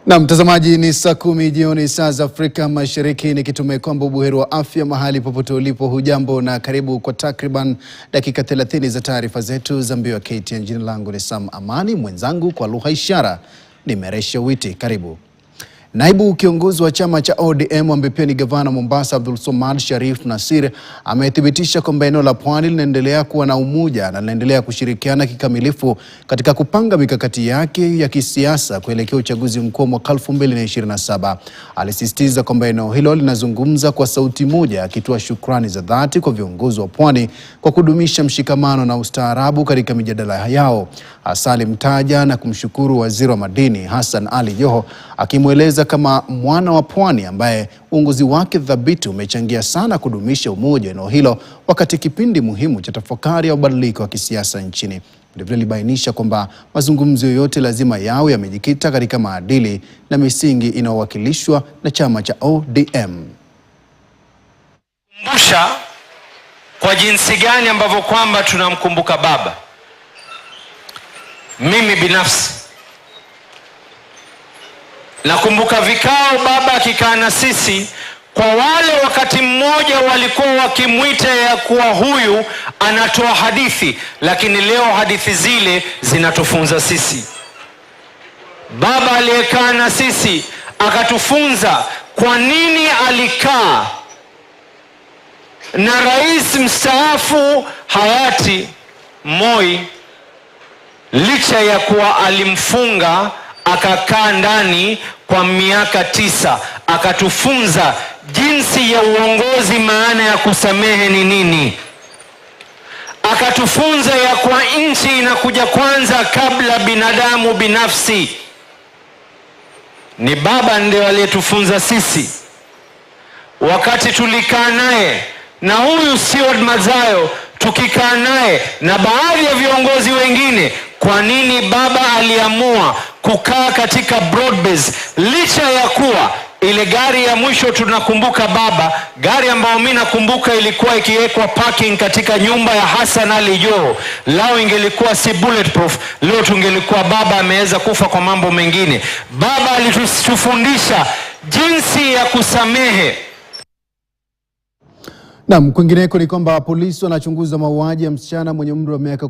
Na mtazamaji, ni saa 10 jioni saa za Afrika Mashariki, nikitumai kwamba ubuheri wa afya mahali popote ulipo. Hujambo na karibu kwa takriban dakika 30 za taarifa zetu za Mbiu ya KTN. Jina langu ni Sam Amani, mwenzangu kwa lugha ishara ni Meresha Witi. Karibu. Naibu kiongozi wa chama cha ODM ambaye pia ni gavana Mombasa Abdulswamad Sharif Nassir amethibitisha kwamba eneo la Pwani linaendelea kuwa na umoja na linaendelea kushirikiana kikamilifu katika kupanga mikakati yake ya kisiasa kuelekea uchaguzi mkuu mwaka 2027. Alisisitiza kwamba eneo hilo linazungumza kwa sauti moja, akitoa shukrani za dhati kwa viongozi wa Pwani kwa kudumisha mshikamano na ustaarabu katika mijadala yao. Hasa alimtaja na kumshukuru waziri wa madini Hassan Ali Joho, akimweleza kama mwana wa Pwani ambaye uongozi wake thabiti umechangia sana kudumisha umoja eneo hilo wakati kipindi muhimu cha tafakari ya mabadiliko ya kisiasa nchini. Vilevile alibainisha kwamba mazungumzo yoyote lazima yawe yamejikita katika maadili na misingi inayowakilishwa na chama cha ODM. Kumbusha kwa jinsi gani ambavyo kwamba tunamkumbuka baba. Mimi binafsi nakumbuka vikao baba akikaa na sisi, kwa wale wakati mmoja walikuwa wakimwita ya kuwa huyu anatoa hadithi, lakini leo hadithi zile zinatufunza sisi. Baba aliyekaa na sisi akatufunza kwa nini alikaa na rais mstaafu hayati Moi, licha ya kuwa alimfunga akakaa ndani kwa miaka 9, akatufunza jinsi ya uongozi, maana ya kusamehe ni nini. Akatufunza ya kwa nchi inakuja kwanza kabla binadamu binafsi. Ni baba ndio aliyetufunza sisi wakati tulikaa naye, na huyu Stewart Madzayo tukikaa naye na baadhi ya viongozi wengine. Kwa nini baba aliamua kukaa katika Broadbase, licha ya kuwa ile gari ya mwisho tunakumbuka baba, gari ambayo mimi nakumbuka ilikuwa ikiwekwa parking katika nyumba ya Hassan Ali Joho, lao ingelikuwa si bulletproof, leo tungelikuwa baba ameweza kufa kwa mambo mengine. Baba alitufundisha jinsi ya kusamehe. Naam, kwingineko ni kwamba polisi wanachunguza mauaji ya msichana mwenye umri wa miaka